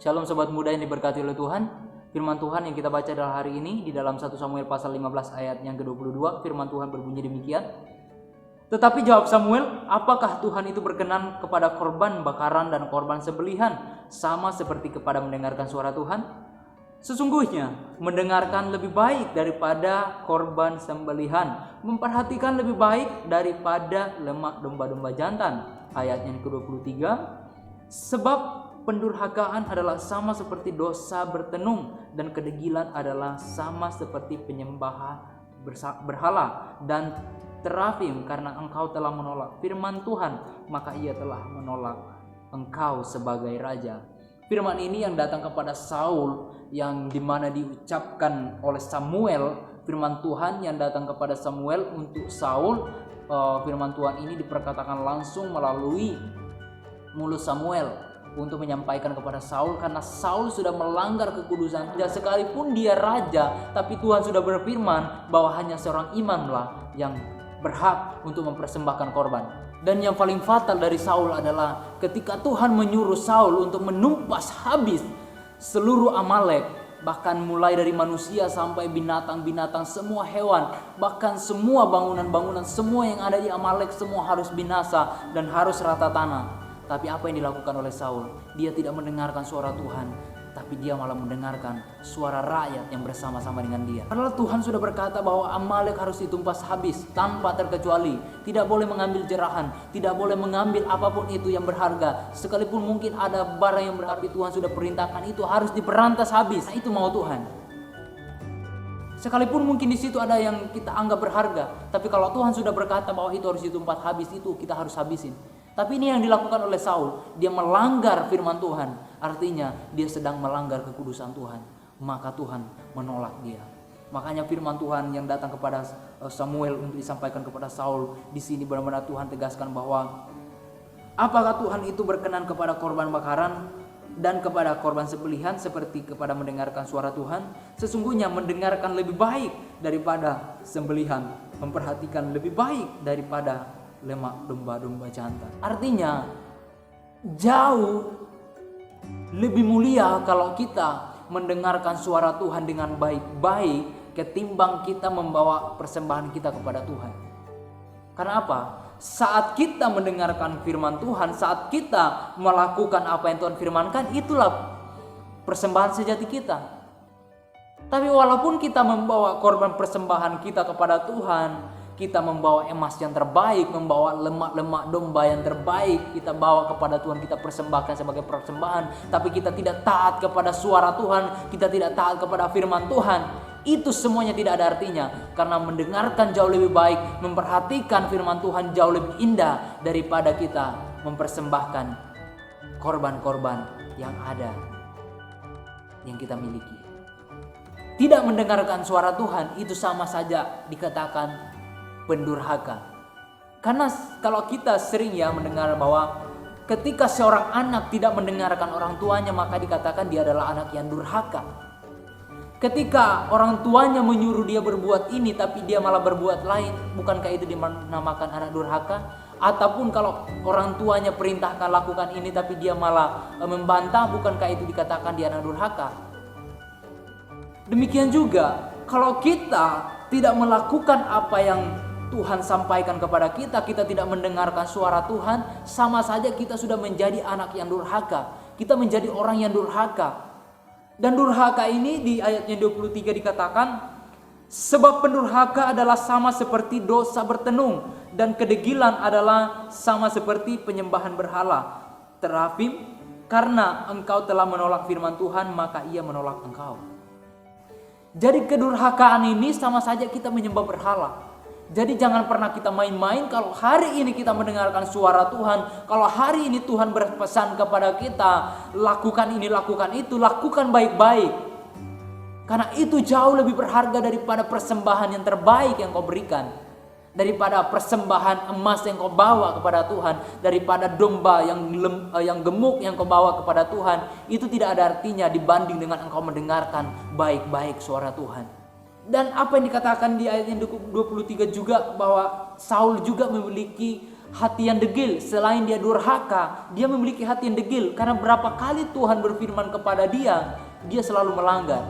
Shalom sobat muda yang diberkati oleh Tuhan. Firman Tuhan yang kita baca adalah hari ini di dalam 1 Samuel pasal 15 ayat yang ke-22. Firman Tuhan berbunyi demikian. Tetapi jawab Samuel, apakah Tuhan itu berkenan kepada korban bakaran dan korban sembelihan sama seperti kepada mendengarkan suara Tuhan? Sesungguhnya mendengarkan lebih baik daripada korban sembelihan, memperhatikan lebih baik daripada lemak domba-domba jantan. Ayat yang ke-23. Sebab pendurhakaan adalah sama seperti dosa bertenung, dan kedegilan adalah sama seperti penyembahan berhala dan terafim. Karena engkau telah menolak firman Tuhan, maka ia telah menolak engkau sebagai raja. Firman ini yang datang kepada Saul, yang dimana diucapkan oleh Samuel. Firman Tuhan yang datang kepada Samuel untuk Saul. Firman Tuhan ini diperkatakan langsung melalui mulut Samuel untuk menyampaikan kepada Saul, karena Saul sudah melanggar kekudusan. Dan sekalipun dia raja, tapi Tuhan sudah berfirman bahwa hanya seorang imamlah yang berhak untuk mempersembahkan korban. Dan yang paling fatal dari Saul adalah ketika Tuhan menyuruh Saul untuk menumpas habis seluruh Amalek, bahkan mulai dari manusia sampai binatang-binatang, semua hewan, bahkan semua bangunan-bangunan, semua yang ada di Amalek, semua harus binasa dan harus rata tanah. Tapi apa yang dilakukan oleh Saul? Dia tidak mendengarkan suara Tuhan, tapi dia malah mendengarkan suara rakyat yang bersama-sama dengan dia. Padahal Tuhan sudah berkata bahwa Amalek harus ditumpas habis tanpa terkecuali. Tidak boleh mengambil jerahan, tidak boleh mengambil apapun itu yang berharga. Sekalipun mungkin ada barang yang berharga, Tuhan sudah perintahkan itu harus diperantas habis. Nah, itu mau Tuhan. Sekalipun mungkin di situ ada yang kita anggap berharga, tapi kalau Tuhan sudah berkata bahwa itu harus ditumpas habis, itu kita harus habisin. Tapi ini yang dilakukan oleh Saul, dia melanggar firman Tuhan. Artinya dia sedang melanggar kekudusan Tuhan, maka Tuhan menolak dia. Makanya firman Tuhan yang datang kepada Samuel untuk disampaikan kepada Saul, di sini benar-benar Tuhan tegaskan bahwa apakah Tuhan itu berkenan kepada korban bakaran dan kepada korban sembelihan seperti kepada mendengarkan suara Tuhan? Sesungguhnya mendengarkan lebih baik daripada sembelihan, memperhatikan lebih baik daripada lemak domba-domba jantan. Artinya jauh lebih mulia kalau kita mendengarkan suara Tuhan dengan baik-baik ketimbang kita membawa persembahan kita kepada Tuhan. Karena apa? Saat kita mendengarkan firman Tuhan, saat kita melakukan apa yang Tuhan firmankan, itulah persembahan sejati kita. Tapi walaupun kita membawa korban persembahan kita kepada Tuhan, kita membawa emas yang terbaik, membawa lemak-lemak domba yang terbaik, kita bawa kepada Tuhan, kita persembahkan sebagai persembahan, tapi kita tidak taat kepada suara Tuhan, kita tidak taat kepada firman Tuhan, itu semuanya tidak ada artinya. Karena mendengarkan jauh lebih baik, memperhatikan firman Tuhan jauh lebih indah daripada kita mempersembahkan korban-korban yang ada, yang kita miliki. Tidak mendengarkan suara Tuhan itu sama saja dikatakan pendurhaka. Karena kalau kita sering mendengar bahwa ketika seorang anak tidak mendengarkan orang tuanya, maka dikatakan dia adalah anak yang durhaka. Ketika orang tuanya menyuruh dia berbuat ini tapi dia malah berbuat lain, bukankah itu dinamakan anak durhaka? Ataupun kalau orang tuanya perintahkan lakukan ini tapi dia malah membantah, bukankah itu dikatakan dia anak durhaka? Demikian juga kalau kita tidak melakukan apa yang Tuhan sampaikan kepada kita, kita tidak mendengarkan suara Tuhan, sama saja kita sudah menjadi anak yang durhaka. Kita menjadi orang yang durhaka. Dan durhaka ini di ayatnya 23 dikatakan, sebab pendurhaka adalah sama seperti dosa bertenung, dan kedegilan adalah sama seperti penyembahan berhala. Terafim, karena engkau telah menolak firman Tuhan, maka ia menolak engkau. Jadi kedurhakaan ini sama saja kita menyembah berhala. Jadi jangan pernah kita main-main kalau hari ini kita mendengarkan suara Tuhan. Kalau hari ini Tuhan berpesan kepada kita, lakukan ini, lakukan itu, lakukan baik-baik. Karena itu jauh lebih berharga daripada persembahan yang terbaik yang kau berikan. Daripada persembahan emas yang kau bawa kepada Tuhan. Daripada domba yang gemuk yang kau bawa kepada Tuhan. Itu tidak ada artinya dibanding dengan engkau mendengarkan baik-baik suara Tuhan. Dan apa yang dikatakan di ayat yang 23 juga, bahwa Saul juga memiliki hati yang degil. Selain dia durhaka, dia memiliki hati yang degil. Karena berapa kali Tuhan berfirman kepada dia selalu melanggar.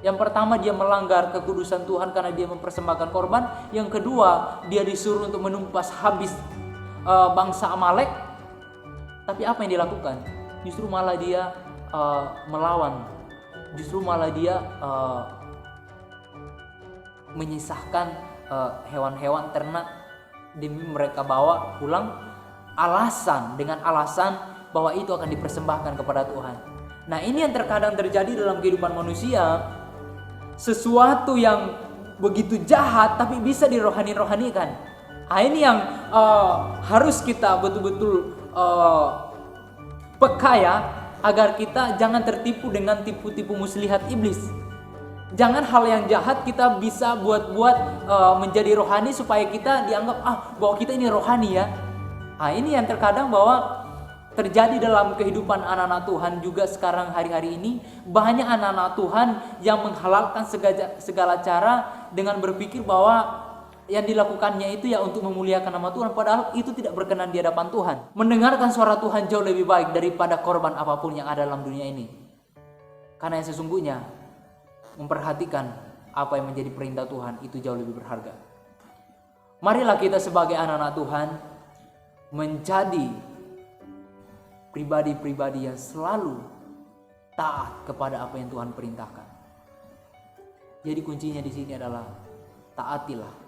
Yang pertama, dia melanggar kekudusan Tuhan karena dia mempersembahkan korban. Yang kedua, dia disuruh untuk menumpas habis bangsa Amalek. Tapi apa yang dilakukan? Justru malah dia melawan. Justru malah dia menyisahkan hewan-hewan ternak demi mereka bawa pulang dengan alasan bahwa itu akan dipersembahkan kepada Tuhan. Nah, ini yang terkadang terjadi dalam kehidupan manusia. Sesuatu yang begitu jahat tapi bisa dirohani-rohanikan. Nah, ini yang harus kita betul-betul peka ya, agar kita jangan tertipu dengan tipu-tipu muslihat iblis. Jangan hal yang jahat kita bisa buat menjadi rohani supaya kita dianggap bahwa kita ini rohani ya. Nah, ini yang terkadang bahwa terjadi dalam kehidupan anak-anak Tuhan juga sekarang hari-hari ini. Banyak anak-anak Tuhan yang menghalalkan segala cara dengan berpikir bahwa yang dilakukannya itu ya untuk memuliakan nama Tuhan, padahal itu tidak berkenan di hadapan Tuhan. Mendengarkan suara Tuhan jauh lebih baik daripada korban apapun yang ada dalam dunia ini. Karena yang sesungguhnya memperhatikan apa yang menjadi perintah Tuhan itu jauh lebih berharga. Marilah kita sebagai anak-anak Tuhan menjadi pribadi-pribadi yang selalu taat kepada apa yang Tuhan perintahkan. Jadi kuncinya di sini adalah taatilah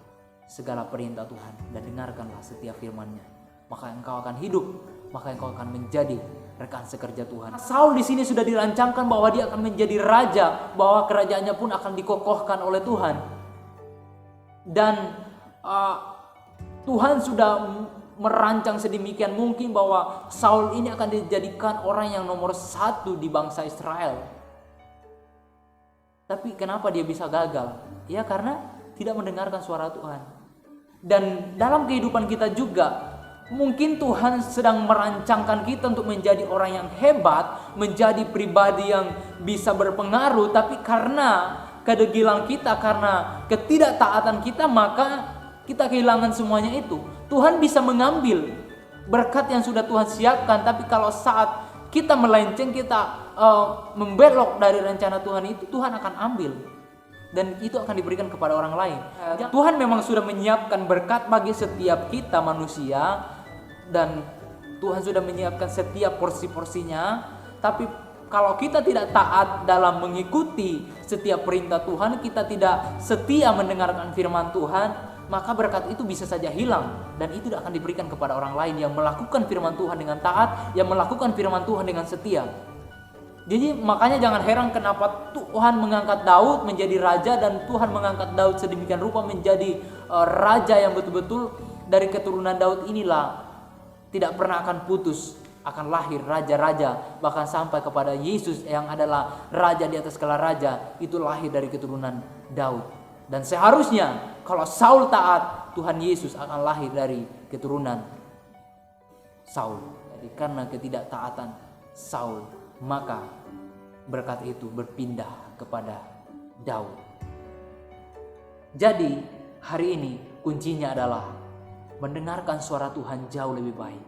segala perintah Tuhan dan dengarkanlah setiap firman-Nya. Maka engkau akan hidup, maka engkau akan menjadi rekan sekerja Tuhan. Saul di sini sudah dirancangkan bahwa dia akan menjadi raja, bahwa kerajaannya pun akan dikokohkan oleh Tuhan. Dan Tuhan sudah merancang sedemikian mungkin bahwa Saul ini akan dijadikan orang yang nomor 1 di bangsa Israel. Tapi kenapa dia bisa gagal? Ya karena tidak mendengarkan suara Tuhan. Dan dalam kehidupan kita juga, mungkin Tuhan sedang merancangkan kita untuk menjadi orang yang hebat, menjadi pribadi yang bisa berpengaruh, tapi karena kedegilan kita, karena ketidaktaatan kita, maka kita kehilangan semuanya itu. Tuhan bisa mengambil berkat yang sudah Tuhan siapkan, tapi kalau saat kita melenceng, kita membelok dari rencana Tuhan itu, Tuhan akan ambil. Dan itu akan diberikan kepada orang lain. Tuhan memang sudah menyiapkan berkat bagi setiap kita manusia, dan Tuhan sudah menyiapkan setiap porsi-porsinya. Tapi kalau kita tidak taat dalam mengikuti setiap perintah Tuhan, kita tidak setia mendengarkan firman Tuhan, maka berkat itu bisa saja hilang. Dan itu akan diberikan kepada orang lain yang melakukan firman Tuhan dengan taat, yang melakukan firman Tuhan dengan setia. Jadi makanya jangan heran kenapa Tuhan mengangkat Daud menjadi raja, dan Tuhan mengangkat Daud sedemikian rupa menjadi raja yang betul-betul dari keturunan Daud inilah tidak pernah akan putus, akan lahir raja-raja, bahkan sampai kepada Yesus yang adalah raja di atas segala raja, itu lahir dari keturunan Daud. Dan seharusnya kalau Saul taat, Tuhan Yesus akan lahir dari keturunan Saul. Jadi karena ketidaktaatan Saul, maka berkat itu berpindah kepada Daud. Jadi hari ini kuncinya adalah mendengarkan suara Tuhan jauh lebih baik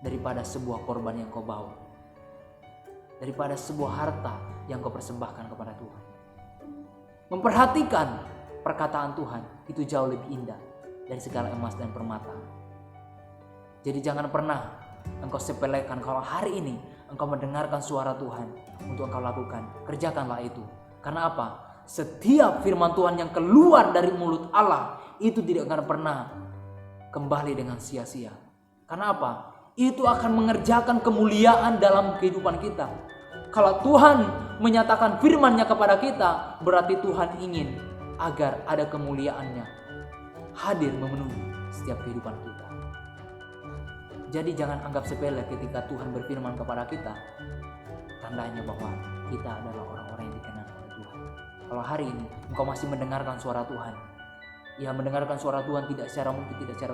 daripada sebuah korban yang kau bawa, daripada sebuah harta yang kau persembahkan kepada Tuhan. Memperhatikan perkataan Tuhan itu jauh lebih indah dari segala emas dan permata. Jadi jangan pernah engkau sepelekan kalau hari ini engkau mendengarkan suara Tuhan untuk engkau lakukan. Kerjakanlah itu. Karena apa? Setiap firman Tuhan yang keluar dari mulut Allah itu tidak akan pernah kembali dengan sia-sia. Karena apa? Itu akan mengerjakan kemuliaan dalam kehidupan kita. Kalau Tuhan menyatakan firman-Nya kepada kita, berarti Tuhan ingin agar ada kemuliaan-Nya hadir memenuhi setiap kehidupan kita. Jadi jangan anggap sepele ketika Tuhan berfirman kepada kita. Tandanya bahwa kita adalah orang-orang yang dikenan oleh Tuhan. Kalau hari ini engkau masih mendengarkan suara Tuhan, ya mendengarkan suara Tuhan tidak secara mungkin, tidak secara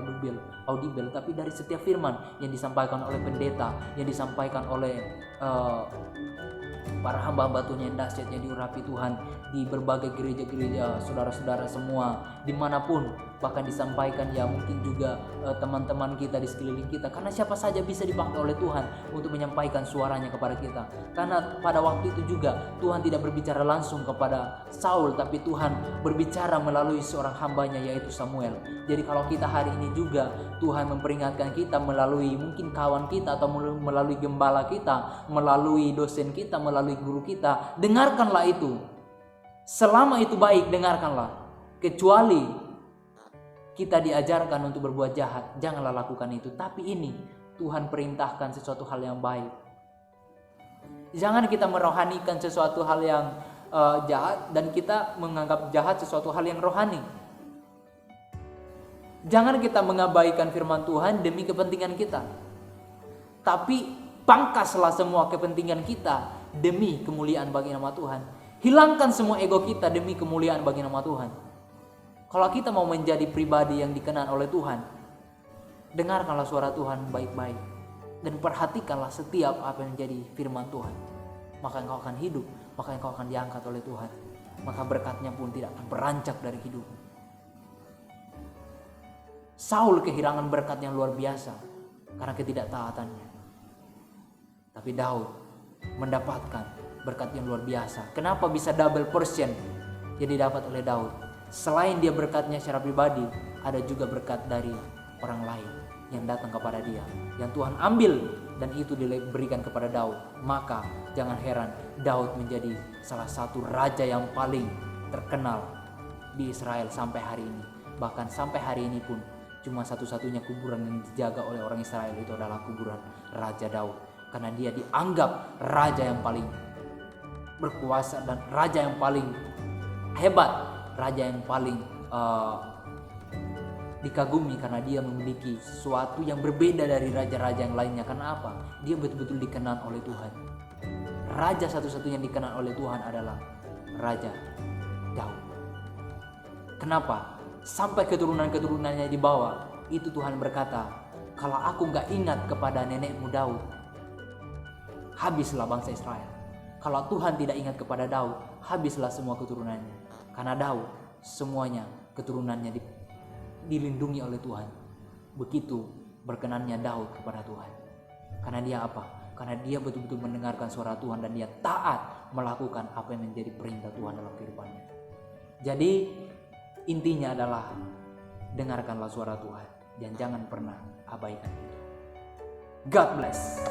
audible, tapi dari setiap firman yang disampaikan oleh pendeta, yang disampaikan oleh para hamba-hamba Tuhan yang dahsyat yang diurapi Tuhan di berbagai gereja-gereja, saudara-saudara semua, dimanapun bahkan disampaikan ya mungkin juga teman-teman kita di sekeliling kita. Karena siapa saja bisa dipakai oleh Tuhan untuk menyampaikan suaranya kepada kita. Karena pada waktu itu juga Tuhan tidak berbicara langsung kepada Saul, tapi Tuhan berbicara melalui seorang hambanya yaitu Samuel. Jadi kalau kita hari ini juga Tuhan memperingatkan kita melalui mungkin kawan kita atau melalui gembala kita, melalui dosen kita, melalui guru kita, dengarkanlah itu. Selama itu baik, dengarkanlah. Kecuali kita diajarkan untuk berbuat jahat, janganlah lakukan itu. Tapi ini Tuhan perintahkan sesuatu hal yang baik. Jangan kita merohanikan sesuatu hal yang jahat dan kita menganggap jahat sesuatu hal yang rohani. Jangan kita mengabaikan firman Tuhan demi kepentingan kita. Tapi pangkaslah semua kepentingan kita demi kemuliaan bagi nama Tuhan. Hilangkan semua ego kita demi kemuliaan bagi nama Tuhan. Kalau kita mau menjadi pribadi yang dikenan oleh Tuhan, dengarkanlah suara Tuhan baik-baik dan perhatikanlah setiap apa yang menjadi firman Tuhan. Maka engkau akan hidup, maka engkau akan diangkat oleh Tuhan. Maka berkatnya pun tidak akan beranjak dari hidup. Saul kehilangan berkat yang luar biasa karena ketidaktaatannya. Tapi Daud mendapatkan berkat yang luar biasa. Kenapa bisa double portion yang didapat oleh Daud? Selain dia berkatnya secara pribadi, ada juga berkat dari orang lain yang datang kepada dia, yang Tuhan ambil dan itu diberikan kepada Daud. Maka jangan heran Daud menjadi salah satu raja yang paling terkenal di Israel sampai hari ini. Bahkan sampai hari ini pun cuma satu-satunya kuburan yang dijaga oleh orang Israel itu adalah kuburan Raja Daud. Karena dia dianggap raja yang paling berkuasa dan raja yang paling hebat, raja yang paling dikagumi karena dia memiliki sesuatu yang berbeda dari raja-raja yang lainnya. Karena apa? Dia betul-betul dikenal oleh Tuhan. Raja satu-satunya yang dikenal oleh Tuhan adalah Raja Daud. Kenapa? Sampai keturunan-keturunannya dibawa. Itu Tuhan berkata, kalau aku gak ingat kepada nenekmu Daud, habislah bangsa Israel. Kalau Tuhan tidak ingat kepada Daud, habislah semua keturunannya. Karena Daud, semuanya keturunannya dilindungi oleh Tuhan. Begitu berkenannya Daud kepada Tuhan. Karena dia apa? Karena dia betul-betul mendengarkan suara Tuhan dan dia taat melakukan apa yang menjadi perintah Tuhan dalam kehidupannya. Jadi intinya adalah dengarkanlah suara Tuhan dan jangan pernah abaikan itu. God bless.